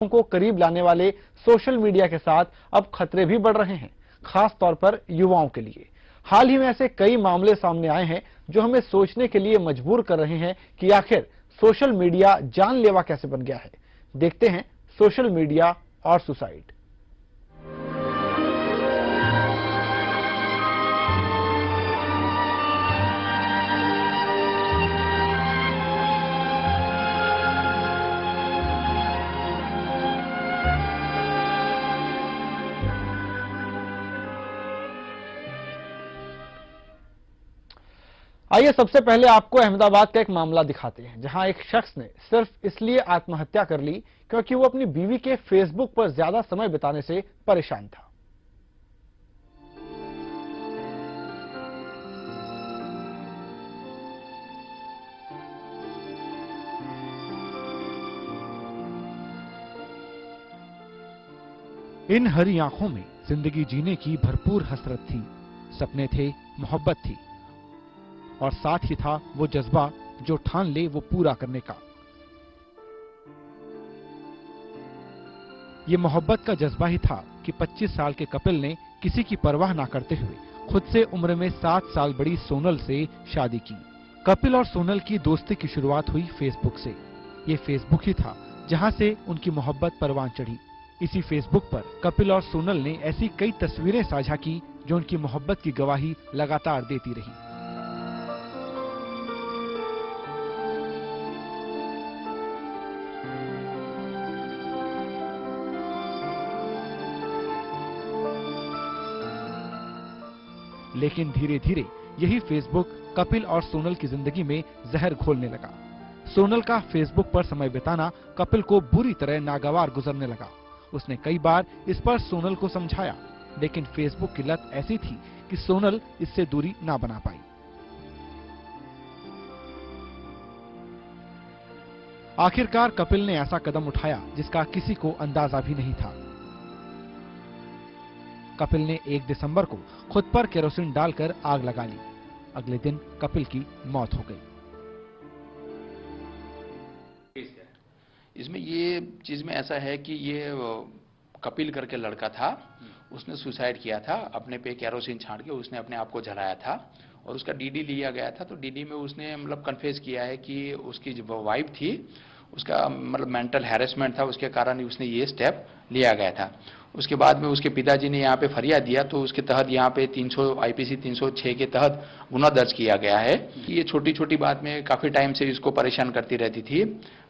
को करीब लाने वाले सोशल मीडिया के साथ अब खतरे भी बढ़ रहे हैं, खास तौर पर युवाओं के लिए। हाल ही में ऐसे कई मामले सामने आए हैं जो हमें सोचने के लिए मजबूर कर रहे हैं कि आखिर सोशल मीडिया जानलेवा कैसे बन गया है। देखते हैं सोशल मीडिया और सुसाइड। आइए सबसे पहले आपको अहमदाबाद का एक मामला दिखाते हैं, जहां एक शख्स ने सिर्फ इसलिए आत्महत्या कर ली क्योंकि वो अपनी बीवी के फेसबुक पर ज्यादा समय बिताने से परेशान था। इन हरी आंखों में जिंदगी जीने की भरपूर हसरत थी, सपने थे, मोहब्बत थी और साथ ही था वो जज्बा जो ठान ले वो पूरा करने का। ये मोहब्बत का जज्बा ही था कि 25 साल के कपिल ने किसी की परवाह ना करते हुए खुद से उम्र में 7 साल बड़ी सोनल से शादी की। कपिल और सोनल की दोस्ती की शुरुआत हुई फेसबुक से। ये फेसबुक ही था जहां से उनकी मोहब्बत परवान चढ़ी। इसी फेसबुक पर कपिल और सोनल ने ऐसी कई तस्वीरें साझा की जो उनकी मोहब्बत की गवाही लगातार देती रही। लेकिन धीरे धीरे यही फेसबुक कपिल और सोनल की जिंदगी में जहर घोलने लगा। सोनल का फेसबुक पर समय बिताना कपिल को बुरी तरह नागवार गुजरने लगा। उसने कई बार इस पर सोनल को समझाया, लेकिन फेसबुक की लत ऐसी थी कि सोनल इससे दूरी ना बना पाई। आखिरकार कपिल ने ऐसा कदम उठाया जिसका किसी को अंदाजा भी नहीं था। कपिल ने 1 दिसंबर को खुद पर केरोसिन डालकर आग लगा ली। अगले दिन कपिल की मौत हो गई। इसमें ये चीज में ऐसा है कि ये कपिल करके लड़का था, उसने सुसाइड किया था। अपने पे केरोसिन छांट के उसने अपने आप को जलाया था और उसका डीडी लिया गया था। तो डीडी में उसने मतलब कन्फेस किया है कि उसकी जो वाइफ थी उसका मतलब मेंटल हैरेसमेंट था, उसके कारण उसने ये स्टेप लिया गया था। उसके बाद में उसके पिताजी ने यहाँ पे फरियाद दिया तो उसके तहत यहाँ पे 300 आईपीसी 306 के तहत गुना दर्ज किया गया है। ये छोटी छोटी बात में काफी टाइम से इसको परेशान करती रहती थी,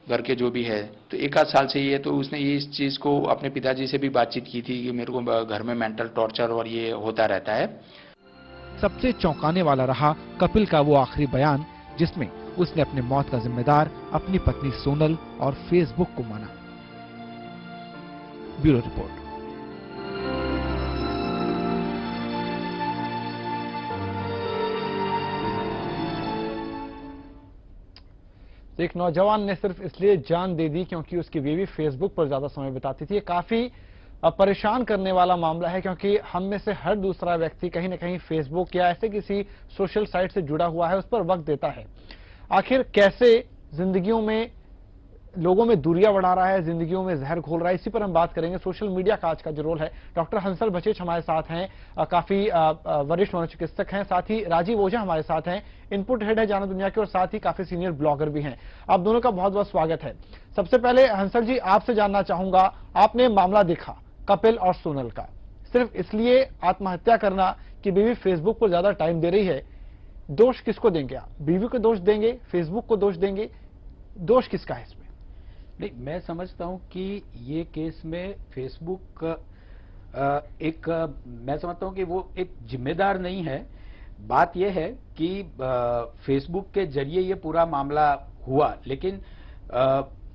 घर के जो भी है। तो 1 आध साल से ये तो उसने ये इस चीज को अपने पिताजी से भी बातचीत की थी कि मेरे को घर में मेंटल टॉर्चर और ये होता रहता है। सबसे चौंकाने वाला रहा कपिल का वो आखिरी बयान जिसमें उसने अपने मौत का जिम्मेदार अपनी पत्नी सोनल और फेसबुक को माना। Bureau report. एक नौजवान ने सिर्फ इसलिए जान दे दी क्योंकि उसकी बीवी फेसबुक पर ज्यादा समय बिताती थी। ये काफी परेशान करने वाला मामला है क्योंकि हम में से हर दूसरा व्यक्ति कहीं ना कहीं फेसबुक या ऐसे किसी सोशल साइट से जुड़ा हुआ है, उस पर वक्त देता है। आखिर कैसे जिंदगियों में लोगों में दूरियां बढ़ा रहा है, जिंदगियों में जहर घोल रहा है, इसी पर हम बात करेंगे। सोशल मीडिया का आज का जो रोल है, डॉक्टर हंसल बचेच हमारे साथ हैं, काफी वरिष्ठ मनोचिकित्सक हैं। साथ ही राजीव ओझा हमारे साथ हैं, इनपुट हेड है जानो दुनिया के, और साथ ही काफी सीनियर ब्लॉगर भी हैं। आप दोनों का बहुत बहुत स्वागत है। सबसे पहले हंसल जी, आपसे जानना चाहूंगा, आपने मामला देखा कपिल और सोनल का, सिर्फ इसलिए आत्महत्या करना कि बीवी फेसबुक पर ज्यादा टाइम दे रही है, दोष किसको देंगे आप? बीवी को दोष देंगे, फेसबुक को दोष देंगे? दोष किसका है इसमें? नहीं, मैं समझता हूं कि ये केस में फेसबुक मैं समझता हूं कि वो एक जिम्मेदार नहीं है। बात यह है कि फेसबुक के जरिए ये पूरा मामला हुआ, लेकिन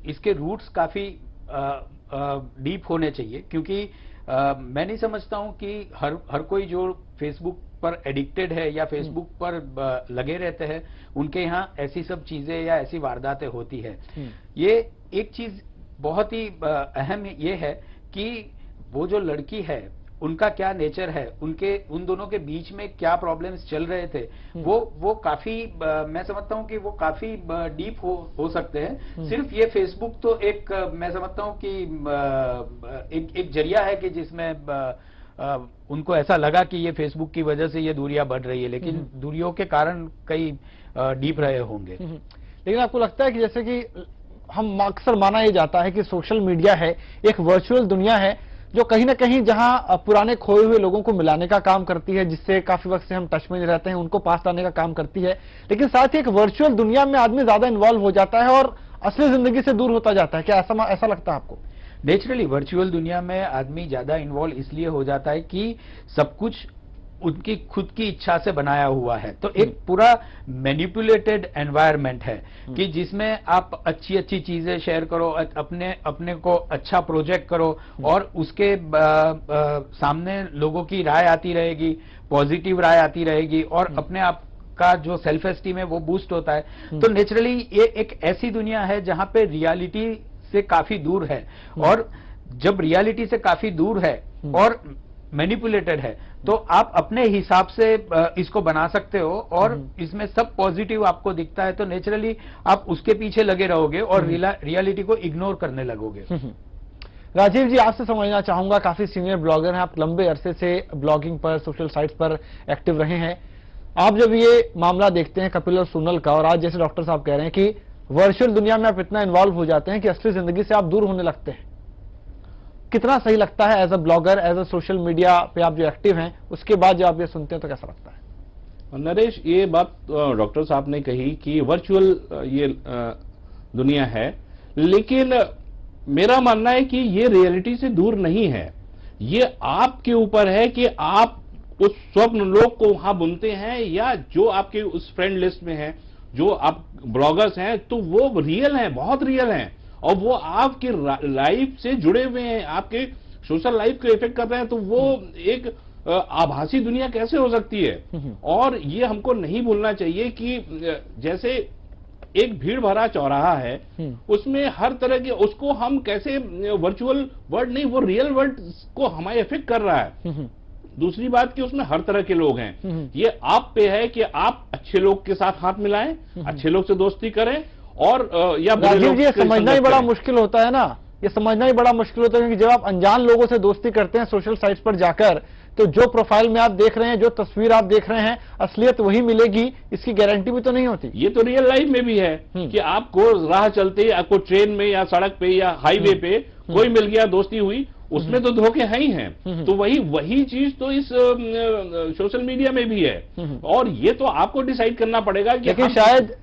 इसके रूट्स काफी डीप होने चाहिए, क्योंकि मैं नहीं समझता हूं कि हर कोई जो फेसबुक पर एडिक्टेड है या फेसबुक पर लगे रहते हैं, उनके यहाँ ऐसी सब चीजें या ऐसी वारदातें होती है। ये एक चीज बहुत ही अहम ये है कि वो जो लड़की है उनका क्या नेचर है, उन दोनों के बीच में क्या प्रॉब्लम्स चल रहे थे, वो काफी मैं समझता हूं कि वो काफी डीप हो सकते हैं। सिर्फ ये फेसबुक तो एक मैं समझता हूं कि एक जरिया है कि जिसमें उनको ऐसा लगा कि ये फेसबुक की वजह से ये दूरियां बढ़ रही है, लेकिन दूरियों के कारण कई डीप रहे होंगे। लेकिन आपको लगता है कि जैसे कि हम अक्सर माना यह जाता है कि सोशल मीडिया है एक वर्चुअल दुनिया है जो कहीं ना कहीं जहां पुराने खोए हुए लोगों को मिलाने का काम करती है, जिससे काफी वक्त से हम टच में नहीं रहते हैं, उनको पास लाने का काम करती है, लेकिन साथ ही एक वर्चुअल दुनिया में आदमी ज्यादा इन्वॉल्व हो जाता है और असली जिंदगी से दूर होता जाता है। क्या ऐसा लगता है आपको? नेचुरली वर्चुअल दुनिया में आदमी ज्यादा इन्वॉल्व इसलिए हो जाता है कि सब कुछ उनकी खुद की इच्छा से बनाया हुआ है, तो एक पूरा मैनिपुलेटेड एनवायरनमेंट है कि जिसमें आप अच्छी अच्छी चीजें शेयर करो, अपने को अच्छा प्रोजेक्ट करो और उसके सामने लोगों की राय आती रहेगी, पॉजिटिव राय आती रहेगी और अपने आप का जो सेल्फ एस्टीम है वो बूस्ट होता है। तो नेचुरली ये एक ऐसी दुनिया है जहां पे रियलिटी से काफी दूर है, और जब रियलिटी से काफी दूर है और मैनिपुलेटेड है तो आप अपने हिसाब से इसको बना सकते हो और इसमें सब पॉजिटिव आपको दिखता है, तो नेचुरली आप उसके पीछे लगे रहोगे और रियलिटी को इग्नोर करने लगोगे। राजीव जी, आपसे समझना चाहूंगा, काफी सीनियर ब्लॉगर हैं आप, लंबे अरसे से ब्लॉगिंग पर, सोशल साइट्स पर एक्टिव रहे हैं। आप जब ये मामला देखते हैं कपिल और सोनल का, और आज जैसे डॉक्टर साहब कह रहे हैं कि वर्चुअल दुनिया में आप इतना इन्वॉल्व हो जाते हैं कि असली जिंदगी से आप दूर होने लगते हैं, कितना सही लगता है as a blogger, as a social media पे आप जो एक्टिव हैं, उसके बाद जब आप ये सुनते हैं तो कैसा लगता है? नरेश, ये बात डॉक्टर साहब ने कही कि वर्चुअल ये दुनिया है, लेकिन मेरा मानना है कि ये रियलिटी से दूर नहीं है। ये आपके ऊपर है कि आप उस स्वप्न लोक को वहां बुनते हैं या जो आपके उस फ्रेंड लिस्ट में है, जो आप ब्लॉगर्स हैं, तो वो रियल हैं, बहुत रियल हैं और वो आपकी लाइफ से जुड़े हुए हैं, आपके सोशल लाइफ को इफेक्ट कर रहे हैं। तो वो एक आभासी दुनिया कैसे हो सकती है? और ये हमको नहीं भूलना चाहिए कि जैसे एक भीड़ भरा चौराहा है, उसमें हर तरह के, उसको हम कैसे वर्चुअल वर्ल्ड नहीं, वो रियल वर्ल्ड को हमारे इफेक्ट कर रहा है। दूसरी बात कि उसमें हर तरह के लोग हैं। ये आप पे है कि आप अच्छे लोग के साथ हाथ मिलाएं, अच्छे लोग से दोस्ती करें, और या राजीव जी, ये समझना ही बड़ा मुश्किल होता है ना, ये समझना ही बड़ा मुश्किल होता है क्योंकि जब आप अनजान लोगों से दोस्ती करते हैं सोशल साइट्स पर जाकर, तो जो प्रोफाइल में आप देख रहे हैं, जो तस्वीर आप देख रहे हैं, असलियत वही मिलेगी, इसकी गारंटी भी तो नहीं होती। ये तो रियल लाइफ में भी है कि आपको राह चलते, आपको ट्रेन में या सड़क पे या हाईवे पे कोई मिल गया, दोस्ती हुई, उसमें तो धोखे हैं ही हैं। तो वही चीज तो इस सोशल मीडिया में भी है, और ये तो आपको डिसाइड करना पड़ेगा कि लेकिन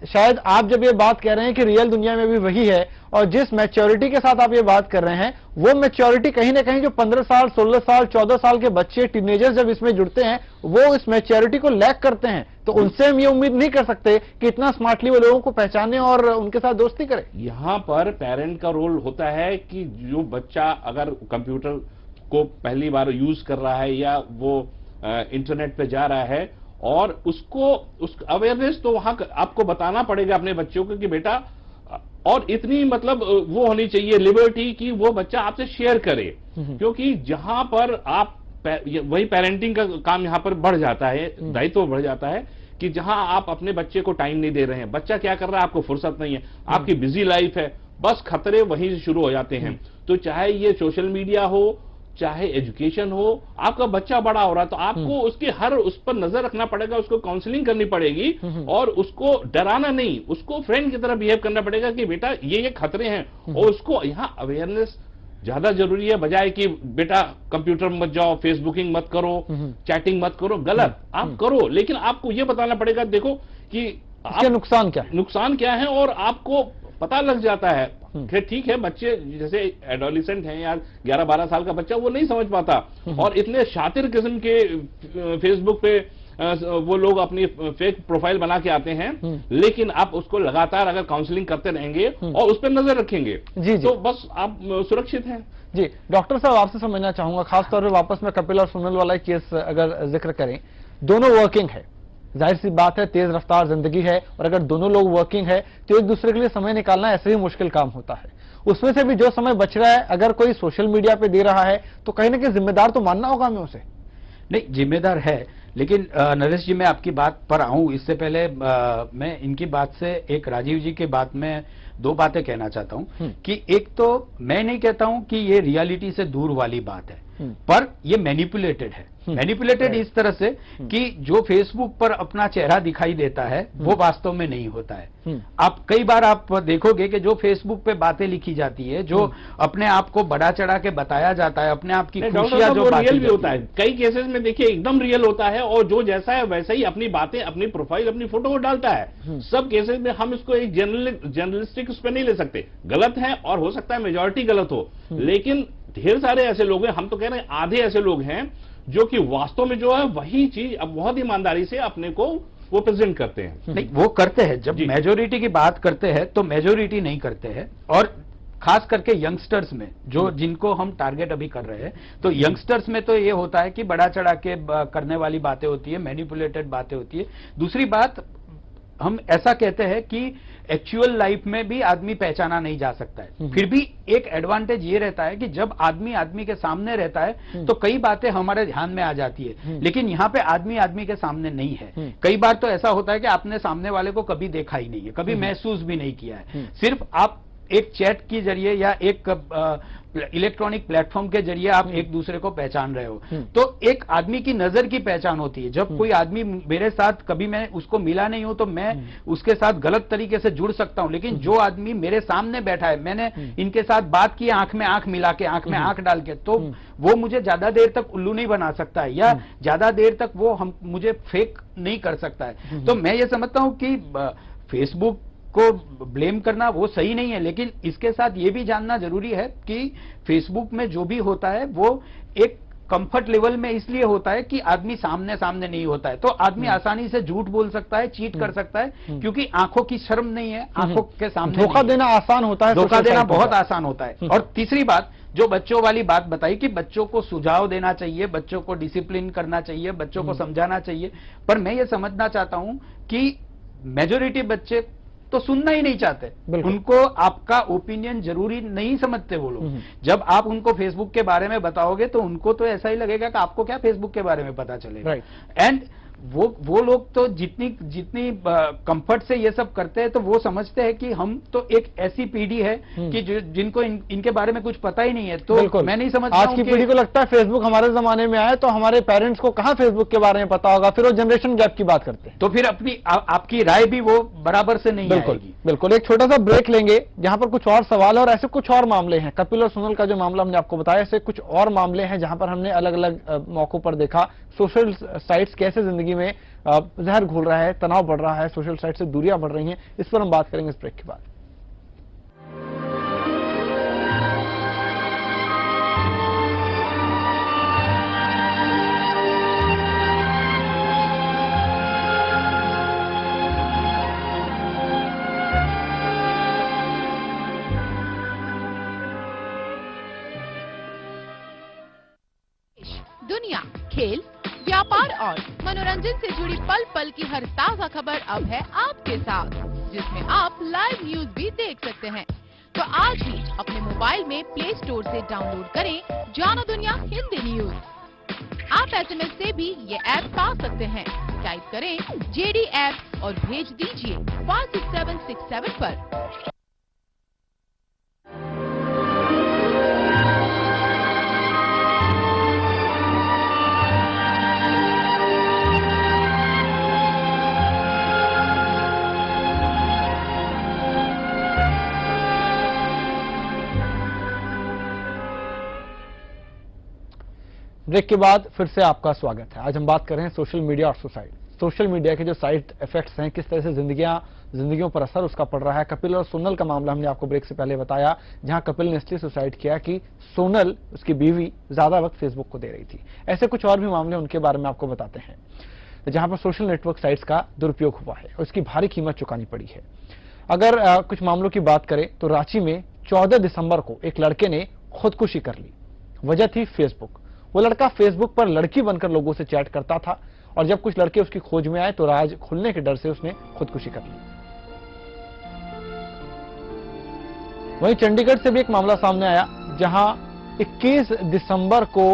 शायद आप जब ये बात कह रहे हैं कि रियल दुनिया में भी वही है, और जिस मैच्योरिटी के साथ आप ये बात कर रहे हैं, वो मैच्योरिटी कहीं ना कहीं जो 15 साल 16 साल 14 साल के बच्चे, टीनेजर्स जब इसमें जुड़ते हैं, वो इस मैच्योरिटी को लैक करते हैं। तो उनसे हम ये उम्मीद नहीं कर सकते कि इतना स्मार्टली वो लोगों को पहचाने और उनके साथ दोस्ती करें। यहाँ पर पेरेंट का रोल होता है कि जो बच्चा अगर कंप्यूटर को पहली बार यूज कर रहा है या वो इंटरनेट पे जा रहा है, और उसको उस अवेयरनेस तो वहां आपको बताना पड़ेगा अपने बच्चों को कि बेटा, और इतनी मतलब वो होनी चाहिए लिबर्टी कि वो बच्चा आपसे शेयर करे, क्योंकि जहां पर आप वही पेरेंटिंग का काम यहां पर बढ़ जाता है, दायित्व बढ़ जाता है कि जहां आप अपने बच्चे को टाइम नहीं दे रहे हैं, बच्चा क्या कर रहा है, आपको फुर्सत नहीं है, आपकी बिजी लाइफ है, बस खतरे वहीं से शुरू हो जाते हैं। तो चाहे ये सोशल मीडिया हो, चाहे एजुकेशन हो, आपका बच्चा बड़ा हो रहा है तो आपको उसकी उस पर नजर रखना पड़ेगा, उसको काउंसलिंग करनी पड़ेगी, और उसको डराना नहीं, उसको फ्रेंड की तरह बिहेव करना पड़ेगा कि बेटा ये खतरे हैं, और उसको यहाँ अवेयरनेस ज्यादा जरूरी है, बजाय कि बेटा कंप्यूटर मत जाओ, फेसबुकिंग मत करो, चैटिंग मत करो, गलत आप करो, लेकिन आपको ये बताना पड़ेगा देखो कि इसके नुकसान क्या है, और आपको पता लग जाता है। फिर ठीक है, बच्चे जैसे एडोलिसेंट हैं या 11-12 साल का बच्चा, वो नहीं समझ पाता, और इतने शातिर किस्म के फेसबुक पे वो लोग अपनी फेक प्रोफाइल बना के आते हैं, लेकिन आप उसको लगातार अगर काउंसलिंग करते रहेंगे और उस पर नजर रखेंगे जी, तो बस आप सुरक्षित हैं। जी डॉक्टर साहब, आपसे समझना चाहूंगा, खासतौर पर वापस में कपिल और सोनल वाला केस अगर जिक्र करें, दोनों वर्किंग है, जाहिर सी बात है तेज रफ्तार जिंदगी है, और अगर दोनों लोग वर्किंग है तो एक दूसरे के लिए समय निकालना ऐसे ही मुश्किल काम होता है। उसमें से भी जो समय बच रहा है अगर कोई सोशल मीडिया पे दे रहा है तो कहीं ना कहीं जिम्मेदार तो मानना होगा हमें उसे। नहीं, जिम्मेदार है, लेकिन नरेश जी मैं आपकी बात पर आऊं इससे पहले मैं इनकी बात से एक राजीव जी की बात में दो बातें कहना चाहता हूं कि एक तो मैं नहीं कहता हूं कि ये रियलिटी से दूर वाली बात है, पर ये मैनिपुलेटेड है। मैनिपुलेटेड इस तरह से कि जो फेसबुक पर अपना चेहरा दिखाई देता है वो वास्तव में नहीं होता है। आप कई बार आप देखोगे कि जो फेसबुक पे बातें लिखी जाती है, जो अपने आप को बढ़ा चढ़ा के बताया जाता है, अपने आप की खुशियां जो रियल भी होता है, कई केसेस में देखिए एकदम रियल होता है और जो जैसा है वैसा ही अपनी बातें, अपनी प्रोफाइल, अपनी फोटो को डालता है। सब केसेस में हम इसको एक जर्नलिस्टिक उस पर नहीं ले सकते, गलत है और हो सकता है मेजॉरिटी गलत हो, लेकिन ढेर सारे ऐसे लोग हैं, हम तो कह रहे हैं आधे ऐसे लोग हैं जो कि वास्तव में जो है वही चीज अब बहुत ईमानदारी से अपने को वो प्रेजेंट करते हैं। नहीं, वो करते हैं। जब मेजोरिटी की बात करते हैं तो मेजोरिटी नहीं करते हैं, और खास करके यंगस्टर्स में जो जिनको हम टारगेट अभी कर रहे हैं, तो यंगस्टर्स में तो ये होता है कि बड़ा चढ़ा के करने वाली बातें होती है, मैनिपुलेटेड बातें होती है। दूसरी बात, हम ऐसा कहते हैं कि एक्चुअल लाइफ में भी आदमी पहचाना नहीं जा सकता है, फिर भी एक एडवांटेज ये रहता है कि जब आदमी आदमी के सामने रहता है तो कई बातें हमारे ध्यान में आ जाती है, लेकिन यहाँ पे आदमी आदमी के सामने नहीं है। कई बार तो ऐसा होता है कि आपने सामने वाले को कभी देखा ही नहीं है, कभी महसूस भी नहीं किया है, सिर्फ आप एक चैट के जरिए या एक इलेक्ट्रॉनिक प्लेटफॉर्म के जरिए आप एक दूसरे को पहचान रहे हो। तो एक आदमी की नजर की पहचान होती है। जब कोई आदमी मेरे साथ, कभी मैं उसको मिला नहीं हूं तो मैं उसके साथ गलत तरीके से जुड़ सकता हूं, लेकिन जो आदमी मेरे सामने बैठा है, मैंने इनके साथ बात की, आंख में आंख मिला के, आंख में आंख डाल के, तो वो मुझे ज्यादा देर तक उल्लू नहीं बना सकता है, या ज्यादा देर तक वो मुझे फेक नहीं कर सकता है। तो मैं ये समझता हूं कि फेसबुक को ब्लेम करना वो सही नहीं है, लेकिन इसके साथ ये भी जानना जरूरी है कि फेसबुक में जो भी होता है वो एक कंफर्ट लेवल में इसलिए होता है कि आदमी सामने सामने नहीं होता है, तो आदमी आसानी से झूठ बोल सकता है, चीट कर सकता है, क्योंकि आंखों की शर्म नहीं है, आंखों के सामने धोखा देना आसान होता है, धोखा देना बहुत आसान होता है। और तीसरी बात, जो बच्चों वाली बात बताई कि बच्चों को सुझाव देना चाहिए, बच्चों को डिसिप्लिन करना चाहिए, बच्चों को समझाना चाहिए, पर मैं ये समझना चाहता हूं कि मेजोरिटी बच्चे तो सुनना ही नहीं चाहते, उनको आपका ओपिनियन जरूरी नहीं समझते वो लोग। जब आप उनको फेसबुक के बारे में बताओगे तो उनको तो ऐसा ही लगेगा कि आपको क्या फेसबुक के बारे में पता चलेगा। एंड वो लोग तो जितनी कंफर्ट से ये सब करते हैं, तो वो समझते हैं कि हम तो एक ऐसी पीढ़ी है कि जिनको इनके बारे में कुछ पता ही नहीं है। तो मैं नहीं समझता, आज की पीढ़ी को लगता है फेसबुक हमारे जमाने में आया तो हमारे पेरेंट्स को कहां फेसबुक के बारे में पता होगा, फिर वो जनरेशन गैप की बात करते हैं, तो फिर अपनी आपकी राय भी वो बराबर से नहीं आएगी। बिल्कुल। एक छोटा सा ब्रेक लेंगे जहां पर कुछ और सवाल है और ऐसे कुछ और मामले हैं। कपिल और सोनल का जो मामला हमने आपको बताया, ऐसे कुछ और मामले हैं जहां पर हमने अलग अलग मौकों पर देखा सोशल साइट्स कैसे जिंदगी में जहर घोल रहा है, तनाव बढ़ रहा है, सोशल साइट से दूरियां बढ़ रही हैं। इस पर हम बात करेंगे इस ब्रेक के बाद। दुनिया, खेल, व्यापार और मनोरंजन से जुड़ी पल पल की हर ताजा खबर अब है आपके साथ, जिसमें आप लाइव न्यूज भी देख सकते हैं। तो आज ही अपने मोबाइल में प्ले स्टोर से डाउनलोड करें जानो दुनिया हिंदी न्यूज। आप SMS से भी ये ऐप पा सकते हैं। टाइप करें JD ऐप और भेज दीजिए 56767 पर। ब्रेक के बाद फिर से आपका स्वागत है। आज हम बात कर रहे हैं सोशल मीडिया और सुसाइड। सोशल मीडिया के जो साइड इफेक्ट्स हैं, किस तरह से जिंदगियों पर असर उसका पड़ रहा है। कपिल और सोनल का मामला हमने आपको ब्रेक से पहले बताया, जहां कपिल ने इसलिए सुसाइड किया कि सोनल, उसकी बीवी, ज्यादा वक्त फेसबुक को दे रही थी। ऐसे कुछ और भी मामले उनके बारे में आपको बताते हैं, जहां पर सोशल नेटवर्क साइट्स का दुरुपयोग हुआ है और उसकी भारी कीमत चुकानी पड़ी है। अगर कुछ मामलों की बात करें तो रांची में 14 दिसंबर को एक लड़के ने खुदकुशी कर ली। वजह थी फेसबुक। वो लड़का फेसबुक पर लड़की बनकर लोगों से चैट करता था और जब कुछ लड़के उसकी खोज में आए तो राज खुलने के डर से उसने खुदकुशी कर ली। वहीं चंडीगढ़ से भी एक मामला सामने आया, जहां 21 दिसंबर को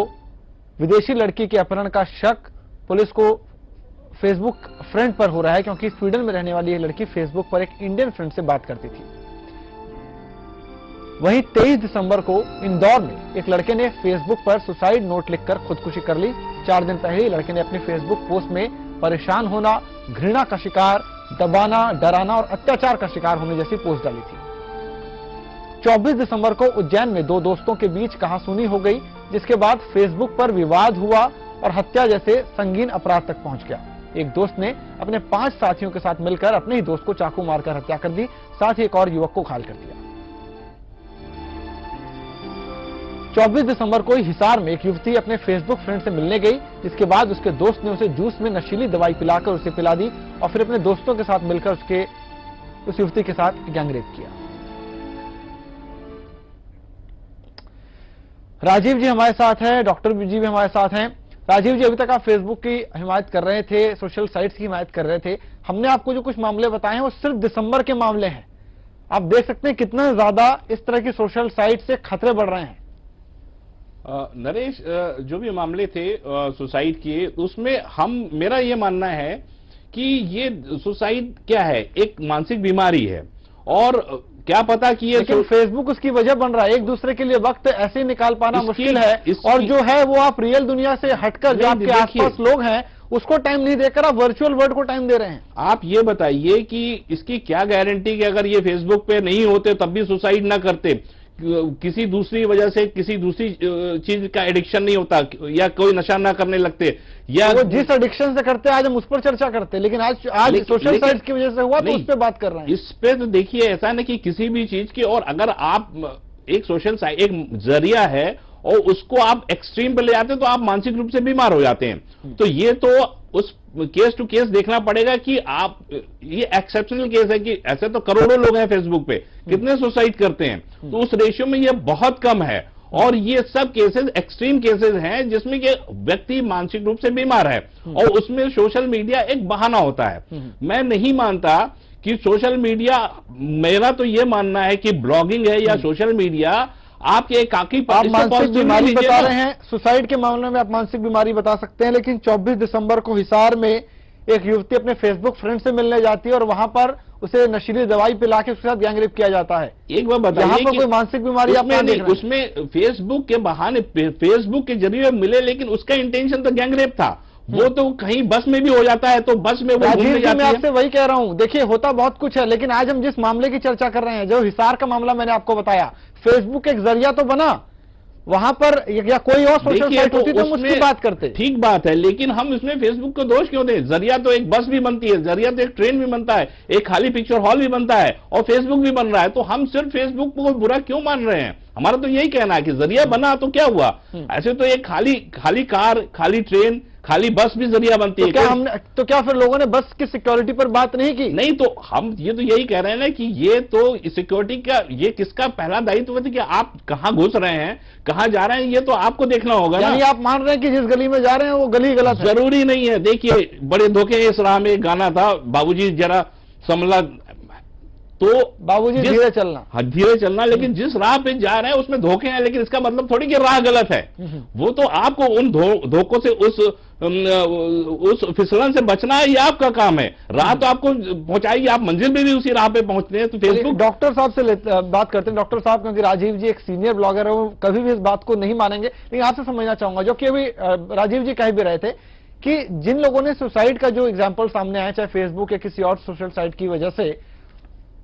विदेशी लड़की के अपहरण का शक पुलिस को फेसबुक फ्रेंड पर हो रहा है, क्योंकि स्वीडन में रहने वाली यह लड़की फेसबुक पर एक इंडियन फ्रेंड से बात करती थी। वहीं 23 दिसंबर को इंदौर में एक लड़के ने फेसबुक पर सुसाइड नोट लिखकर खुदकुशी कर ली। 4 दिन पहले लड़के ने अपनी फेसबुक पोस्ट में परेशान होना, घृणा का शिकार, दबाना, डराना और अत्याचार का शिकार होने जैसी पोस्ट डाली थी। 24 दिसंबर को उज्जैन में 2 दोस्तों के बीच कहासुनी हो गई, जिसके बाद फेसबुक पर विवाद हुआ और हत्या जैसे संगीन अपराध तक पहुंच गया। एक दोस्त ने अपने 5 साथियों के साथ मिलकर अपने ही दोस्त को चाकू मारकर हत्या कर दी, साथ ही एक और युवक को घायल कर दिया। 24 दिसंबर को हिसार में एक युवती अपने फेसबुक फ्रेंड से मिलने गई, जिसके बाद उसके दोस्त ने उसे जूस में नशीली दवाई पिलाकर उसे पिला दी और फिर अपने दोस्तों के साथ मिलकर उस युवती के साथ गैंगरेप किया। राजीव जी हमारे साथ हैं, डॉक्टर जी भी हमारे साथ हैं। राजीव जी, अभी तक आप फेसबुक की हिमायत कर रहे थे, सोशल साइट्स की हिमायत कर रहे थे। हमने आपको जो कुछ मामले बताए हैं वो सिर्फ दिसंबर के मामले हैं। आप देख सकते हैं कितना ज्यादा इस तरह की सोशल साइट से खतरे बढ़ रहे हैं। नरेश, जो भी मामले थे सुसाइड किए, उसमें मेरा ये मानना है कि ये सुसाइड क्या है, एक मानसिक बीमारी है और क्या पता कि ये लेकिन फेसबुक उसकी वजह बन रहा है। एक दूसरे के लिए वक्त ऐसे निकाल पाना मुश्किल है और जो है वो आप रियल दुनिया से हटकर जो आपके आसपास लोग हैं उसको टाइम नहीं देकर आप वर्चुअल वर्ल्ड को टाइम दे रहे हैं। आप ये बताइए कि इसकी क्या गारंटी कि अगर ये फेसबुक पे नहीं होते तब भी सुसाइड ना करते, किसी दूसरी वजह से किसी दूसरी चीज का एडिक्शन नहीं होता या कोई नशा ना करने लगते, या वो जिस एडिक्शन से करते हैं आज हम उस पर चर्चा करते हैं, लेकिन आज सोशल साइट्स की वजह से हुआ तो उस पर बात कर रहे हैं। इस पे तो देखिए ऐसा ना कि किसी भी चीज की, और अगर आप एक सोशल साइट एक जरिया है और उसको आप एक्सट्रीम पे ले जाते हैं तो आप मानसिक रूप से बीमार हो जाते हैं। तो ये तो उस केस टू केस देखना पड़ेगा कि आप, ये एक्सेप्शनल केस है कि ऐसे तो करोड़ों लोग हैं फेसबुक पे, कितने सुसाइड करते हैं, तो उस रेशियो में ये बहुत कम है। और ये सब केसेस एक्सट्रीम केसेस हैं जिसमें कि व्यक्ति मानसिक रूप से बीमार है और उसमें सोशल मीडिया एक बहाना होता है। मैं नहीं मानता कि सोशल मीडिया, मेरा तो ये मानना है कि ब्लॉगिंग है या सोशल मीडिया आपके काफी आप मानसिक बीमारी बता रहे हैं। सुसाइड के मामले में आप मानसिक बीमारी बता सकते हैं, लेकिन 24 दिसंबर को हिसार में एक युवती अपने फेसबुक फ्रेंड से मिलने जाती है और वहां पर उसे नशीली दवाई पिला के उसके साथ गैंगरेप किया जाता है। एक बार बताइए, यहाँ पर कोई मानसिक बीमारी आप नहीं, उसमें फेसबुक के बहाने, फेसबुक के जरिए मिले, लेकिन उसका इंटेंशन तो गैंगरेप था। वो तो कहीं बस में भी हो जाता है, तो बस में वो घूमने जाती है। मैं आपसे वही कह रहा हूं, देखिए होता बहुत कुछ है, लेकिन आज हम जिस मामले की चर्चा कर रहे हैं, जो हिसार का मामला मैंने आपको बताया, फेसबुक एक जरिया तो बना, वहां पर या कोई और सोशल साइट होती तो हम उसकी बात करते। ठीक बात है, लेकिन हम इसमें फेसबुक को दोष क्यों दें? जरिया तो एक बस भी बनती है, जरिया तो एक ट्रेन भी बनता है, एक खाली पिक्चर हॉल भी बनता है और फेसबुक भी बन रहा है। तो हम सिर्फ फेसबुक को बुरा क्यों मान रहे हैं? हमारा तो यही कहना है कि जरिया बना तो क्या हुआ, ऐसे तो एक खाली कार, खाली ट्रेन, खाली बस भी जरिया बनती है। तो क्या फिर लोगों ने बस की सिक्योरिटी पर बात नहीं की? नहीं, तो हम ये तो यही कह रहे हैं ना कि ये तो सिक्योरिटी का, ये किसका पहला दायित्व है कि आप कहां घुस रहे हैं, कहां जा रहे हैं, ये तो आपको देखना होगा। यानी आप मान रहे हैं कि जिस गली में जा रहे हैं वो गली गलत है? जरूरी नहीं है। देखिए बड़े धोखे इस राह में एक गाना था, बाबूजी जरा संभला, तो बाबूजी धीरे चलना। हाँ, धीरे चलना, लेकिन जिस राह पे जा रहे हैं उसमें धोखे हैं, लेकिन इसका मतलब थोड़ी कि राह गलत है। वो तो आपको उन धोखों से, उस फिसलन से बचना है, ये आपका काम है। राह तो आपको पहुंचाएगी, आप मंजिल में भी उसी राह पे पहुंचते हैं। तो फेसबुक डॉक्टर साहब से बात करते हैं। डॉक्टर साहब, क्योंकि राजीव जी एक सीनियर ब्लॉगर है, वो कभी भी इस बात को नहीं मानेंगे, लेकिन आपसे समझना चाहूंगा, जो कि अभी राजीव जी कह भी रहे थे कि जिन लोगों ने सुसाइड का जो एग्जाम्पल सामने आया, चाहे फेसबुक या किसी और सोशल साइट की वजह से,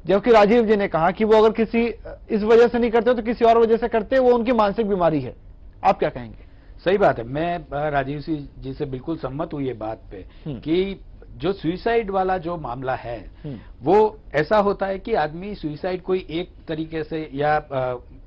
जबकि राजीव जी ने कहा कि वो अगर किसी इस वजह से नहीं करते तो किसी और वजह से करते, वो उनकी मानसिक बीमारी है। आप क्या कहेंगे? सही बात है, मैं राजीव जी से बिल्कुल सहमत हूं ये बात पे कि जो सुसाइड वाला जो मामला है वो ऐसा होता है कि आदमी सुसाइड कोई एक तरीके से या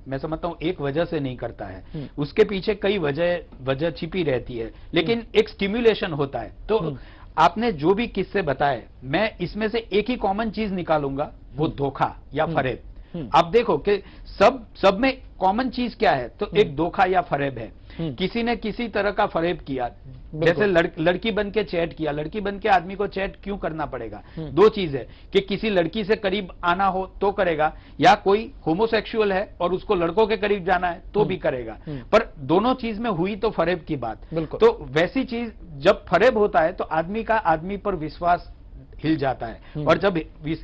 मैं समझता हूं एक वजह से नहीं करता है, उसके पीछे कई वजह छिपी रहती है, लेकिन एक स्टिम्युलेशन होता है। तो आपने जो भी किस्से बताए, मैं इसमें से एक ही कॉमन चीज निकालूंगा, वो धोखा या फरेब। आप देखो कि सब में कॉमन चीज क्या है, तो एक धोखा या फरेब है। किसी ने किसी तरह का फरेब किया, जैसे लड़की बन के चैट किया। लड़की बन के आदमी को चैट क्यों करना पड़ेगा? दो चीज है कि किसी लड़की से करीब आना हो तो करेगा, या कोई होमोसेक्सुअल है और उसको लड़कों के करीब जाना है तो भी करेगा। पर दोनों चीज में हुई तो फरेब की बात। तो वैसी चीज जब फरेब होता है तो आदमी का आदमी पर विश्वास हिल जाता है, और जब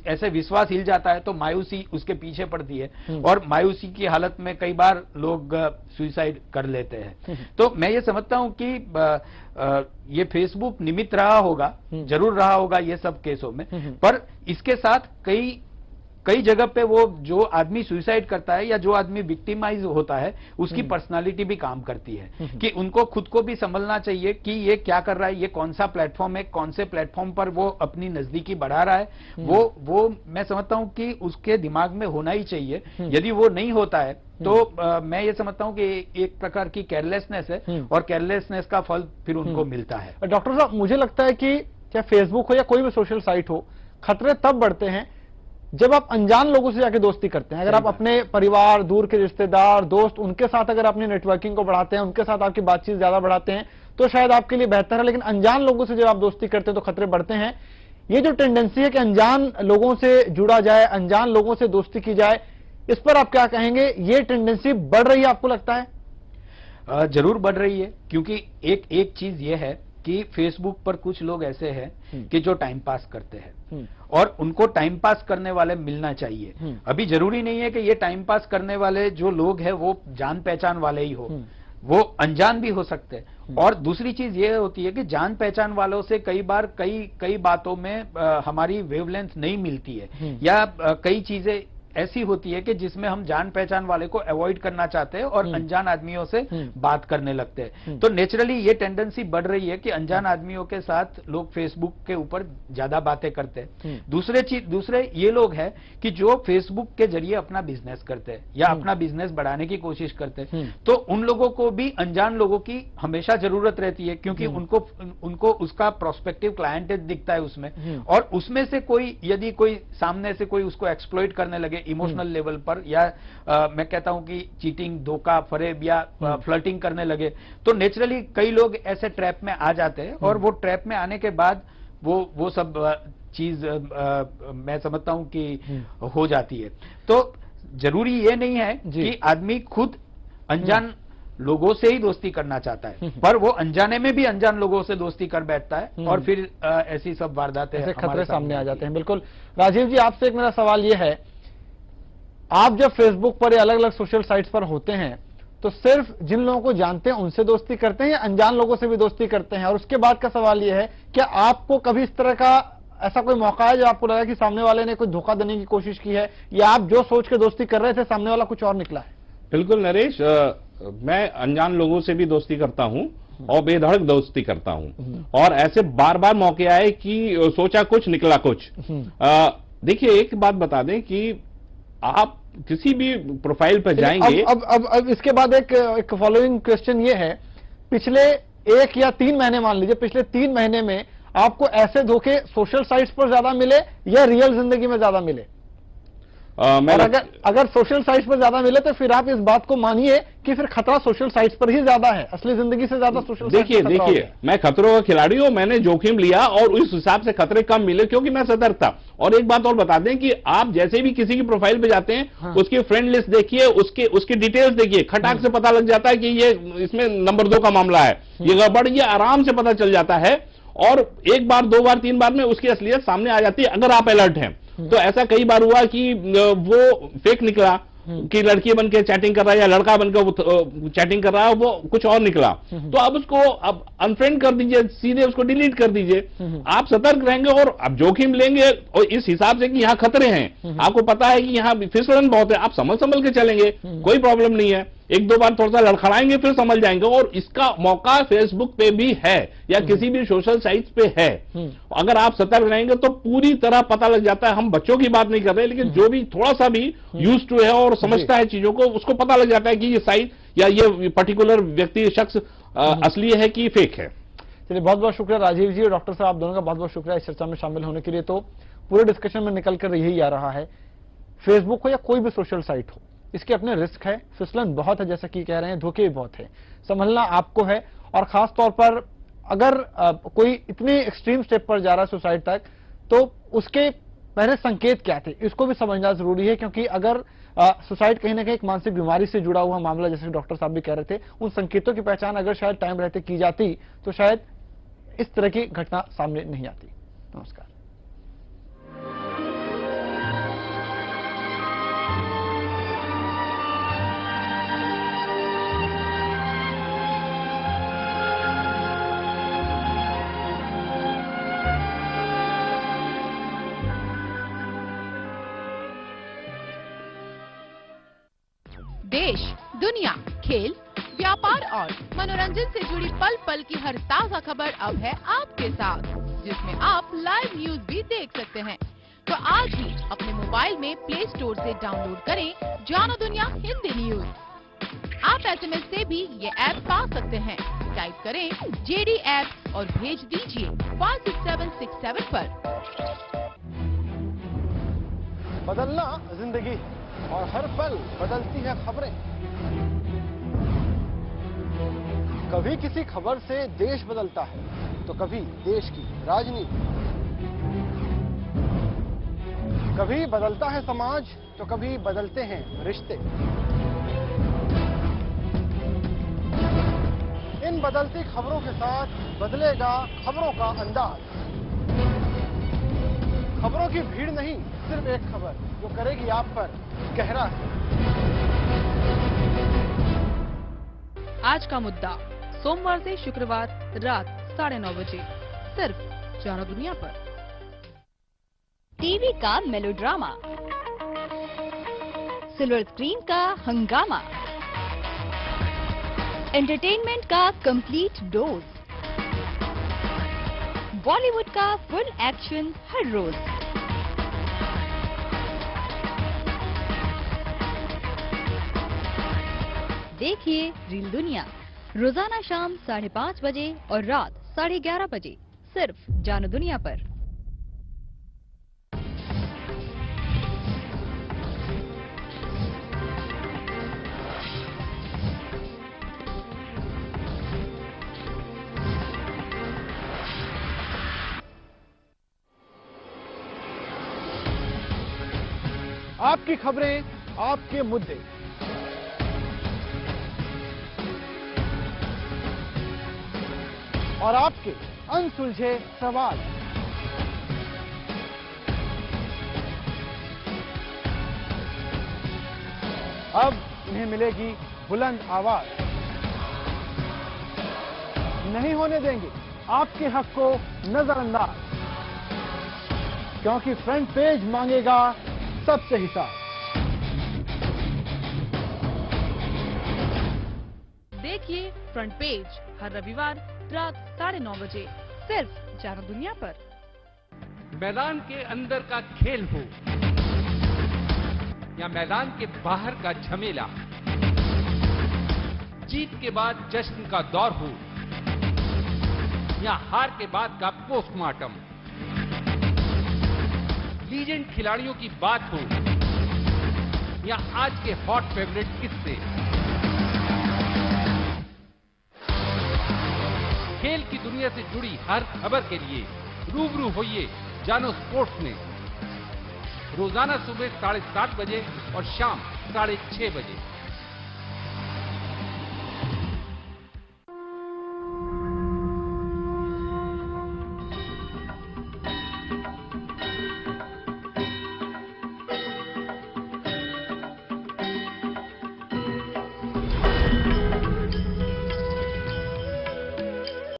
ऐसे विश्वास हिल जाता है तो मायूसी उसके पीछे पड़ती है, और मायूसी की हालत में कई बार लोग सुसाइड कर लेते हैं। तो मैं ये समझता हूं कि ये फेसबुक निमित्त रहा होगा, जरूर रहा होगा ये सब केसों में, पर इसके साथ कई जगह पे वो जो आदमी सुसाइड करता है या जो आदमी विक्टिमाइज होता है उसकी पर्सनालिटी भी काम करती है, कि उनको खुद को भी संभलना चाहिए कि ये क्या कर रहा है, ये कौन सा प्लेटफॉर्म है, कौन से प्लेटफॉर्म पर वो अपनी नजदीकी बढ़ा रहा है। वो मैं समझता हूं कि उसके दिमाग में होना ही चाहिए। यदि वो नहीं होता है तो मैं ये समझता हूं कि एक प्रकार की केयरलेसनेस है, और केयरलेसनेस का फल फिर उनको मिलता है। डॉक्टर साहब, मुझे लगता है कि चाहे फेसबुक हो या कोई भी सोशल साइट हो, खतरे तब बढ़ते हैं जब आप अनजान लोगों से जाके दोस्ती करते हैं। अगर आप अपने परिवार, दूर के रिश्तेदार, दोस्त, उनके साथ अगर अपनी नेटवर्किंग को बढ़ाते हैं, उनके साथ आपकी बातचीत ज्यादा बढ़ाते हैं तो शायद आपके लिए बेहतर है। लेकिन अनजान लोगों से जब आप दोस्ती करते हैं तो खतरे बढ़ते हैं। ये जो टेंडेंसी है कि अनजान लोगों से जुड़ा जाए, अनजान लोगों से दोस्ती की जाए, इस पर आप क्या कहेंगे? ये टेंडेंसी बढ़ रही है, आपको लगता है? जरूर बढ़ रही है, क्योंकि एक चीज ये है कि फेसबुक पर कुछ लोग ऐसे हैं कि जो टाइम पास करते हैं, और उनको टाइम पास करने वाले मिलना चाहिए। अभी जरूरी नहीं है कि ये टाइम पास करने वाले जो लोग हैं वो जान पहचान वाले ही हो, वो अनजान भी हो सकते हैं। और दूसरी चीज ये होती है कि जान पहचान वालों से कई बार कई बातों में हमारी वेवलेंथ नहीं मिलती है, या कई चीजें ऐसी होती है कि जिसमें हम जान पहचान वाले को अवॉइड करना चाहते हैं और अनजान आदमियों से बात करने लगते हैं। तो नेचुरली ये टेंडेंसी बढ़ रही है कि अनजान आदमियों के साथ लोग फेसबुक के ऊपर ज्यादा बातें करते हैं। दूसरे ये लोग हैं कि जो फेसबुक के जरिए अपना बिजनेस करते हैं या अपना बिजनेस बढ़ाने की कोशिश करते हैं, तो उन लोगों को भी अनजान लोगों की हमेशा जरूरत रहती है, क्योंकि उनको उसका प्रोस्पेक्टिव क्लाइंट दिखता है उसमें, और उसमें से यदि कोई सामने से कोई उसको एक्सप्लॉइट करने लगे इमोशनल लेवल पर, या मैं कहता हूं कि चीटिंग, धोखा, फरेब या फ्लर्टिंग करने लगे, तो नेचुरली कई लोग ऐसे ट्रैप में आ जाते हैं, और वो ट्रैप में आने के बाद वो सब चीज मैं समझता हूं कि हो जाती है। तो जरूरी ये नहीं है कि आदमी खुद अनजान लोगों से ही दोस्ती करना चाहता है, पर वो अनजाने में भी अनजान लोगों से दोस्ती कर बैठता है, और फिर ऐसी सब वारदातें, ऐसे खतरे सामने आ जाते हैं। बिल्कुल। राजीव जी, आपसे एक मेरा सवाल ये है, आप जब फेसबुक पर या अलग अलग सोशल साइट्स पर होते हैं तो सिर्फ जिन लोगों को जानते हैं उनसे दोस्ती करते हैं या अनजान लोगों से भी दोस्ती करते हैं? और उसके बाद का सवाल यह है, क्या आपको कभी इस तरह का ऐसा कोई मौका है जो आपको लगा कि सामने वाले ने कोई धोखा देने की कोशिश की है, या आप जो सोच के दोस्ती कर रहे थे सामने वाला कुछ और निकला है? बिल्कुल नरेश, मैं अनजान लोगों से भी दोस्ती करता हूं और बेधड़क दोस्ती करता हूं, और ऐसे बार बार मौके आए कि सोचा कुछ निकला कुछ। देखिए, एक बात बता दें कि आप किसी भी प्रोफाइल पर जाएंगे। अब इसके बाद एक फॉलोइंग क्वेश्चन ये है, पिछले 1 या 3 महीने, मान लीजिए पिछले 3 महीने में आपको ऐसे धोखे सोशल साइट्स पर ज्यादा मिले या रियल जिंदगी में ज्यादा मिले? और अगर सोशल साइट्स पर ज्यादा मिले तो फिर आप इस बात को मानिए कि फिर खतरा सोशल साइट्स पर ही ज्यादा है, असली जिंदगी से ज्यादा सोशल साइट्स पर खतरा। देखिए, मैं खतरों का खिलाड़ी हूं, मैंने जोखिम लिया और उस हिसाब से खतरे कम मिले क्योंकि मैं सतर्क था। और एक बात और बता दें कि आप जैसे भी किसी की प्रोफाइल पे जाते हैं, उसकी फ्रेंड लिस्ट देखिए, उसकी डिटेल्स देखिए, खटाक से पता लग जाता है कि ये इसमें नंबर 2 का मामला है, ये गड़बड़, ये आराम से पता चल जाता है। और 1 बार 2 बार 3 बार में उसकी असलियत सामने आ जाती है अगर आप अलर्ट हैं। तो ऐसा कई बार हुआ कि वो फेक निकला, कि लड़की बनके चैटिंग कर रहा है या लड़का बनकर चैटिंग कर रहा है, वो कुछ और निकला। तो आप उसको अब अनफ्रेंड कर दीजिए, सीधे उसको डिलीट कर दीजिए। आप सतर्क रहेंगे और आप जोखिम लेंगे, और इस हिसाब से कि यहाँ खतरे हैं, आपको पता है कि यहाँ फिसलन बहुत है, आप संभल के चलेंगे, कोई प्रॉब्लम नहीं है। 1-2 बार थोड़ा सा लड़खड़ाएंगे फिर समझ जाएंगे। और इसका मौका फेसबुक पे भी है या किसी भी सोशल साइट्स पे है। अगर आप सतर्क रहेंगे तो पूरी तरह पता लग जाता है। हम बच्चों की बात नहीं कर रहे, लेकिन जो भी थोड़ा सा भी यूज टू है और समझता है चीजों को, उसको पता लग जाता है कि ये साइट या ये पर्टिकुलर व्यक्ति, शख्स असली है कि फेक है। चलिए, बहुत बहुत शुक्रिया राजीव जी और डॉक्टर साहब, आप दोनों का बहुत बहुत शुक्रिया इस चर्चा में शामिल होने के लिए। तो पूरे डिस्कशन में निकल कर यही आ रहा है, फेसबुक हो या कोई भी सोशल साइट हो, इसके अपने रिस्क है, फिसलन बहुत है, जैसा कि कह रहे हैं, धोखे भी बहुत है, संभलना आपको है। और खास तौर पर अगर कोई इतने एक्सट्रीम स्टेप पर जा रहा है सुसाइड तक, तो उसके पहले संकेत क्या थे, इसको भी समझना जरूरी है। क्योंकि अगर सुसाइड कहीं ना कहीं एक मानसिक बीमारी से जुड़ा हुआ मामला, जैसे डॉक्टर साहब भी कह रहे थे, उन संकेतों की पहचान अगर शायद टाइम रहते की जाती तो शायद इस तरह की घटना सामने नहीं आती। नमस्कार। देश, दुनिया, खेल, व्यापार और मनोरंजन से जुड़ी पल पल की हर ताजा खबर अब है आपके साथ, जिसमें आप लाइव न्यूज भी देख सकते हैं। तो आज ही अपने मोबाइल में प्ले स्टोर से डाउनलोड करें जानो दुनिया हिंदी न्यूज। आप SMS से भी ये ऐप पा सकते हैं। टाइप करें JD ऐप और भेज दीजिए 56767 पर। बदलना जिंदगी और हर पल बदलती है खबरें। कभी किसी खबर से देश बदलता है तो कभी देश की राजनीति, कभी बदलता है समाज तो कभी बदलते हैं रिश्ते। इन बदलती खबरों के साथ बदलेगा खबरों का अंदाज। खबरों की भीड़ नहीं, सिर्फ एक खबर जो करेगी आप पर गहरा असर। आज का मुद्दा, सोमवार से शुक्रवार रात 9:30 बजे, सिर्फ जानो दुनिया पर। टीवी का मेलोड्रामा, सिल्वर स्क्रीन का हंगामा, एंटरटेनमेंट का कंप्लीट डोज, बॉलीवुड का फुल एक्शन हर रोज। देखिए रील दुनिया, रोजाना शाम 5:30 बजे और रात 11:30 बजे, सिर्फ जानो दुनिया पर। आपकी खबरें, आपके मुद्दे, और आपके अनसुलझे सवाल। अब इन्हें मिलेगी बुलंद आवाज। नहीं होने देंगे आपके हक को नजरअंदाज, क्योंकि फ्रंट पेज मांगेगा सबसे हिसाब। देखिए फ्रंट पेज हर रविवार रात 9:30 बजे, सिर्फ जानो दुनिया पर। मैदान के अंदर का खेल हो या मैदान के बाहर का झमेला, जीत के बाद जश्न का दौर हो या हार के बाद का पोस्टमार्टम, लीजेंड खिलाड़ियों की बात हो या आज के हॉट फेवरेट किस्से, खेल की दुनिया से जुड़ी हर खबर के लिए रूबरू होइए जानो स्पोर्ट्स में, रोजाना सुबह 7:30 बजे और शाम 6:30 बजे।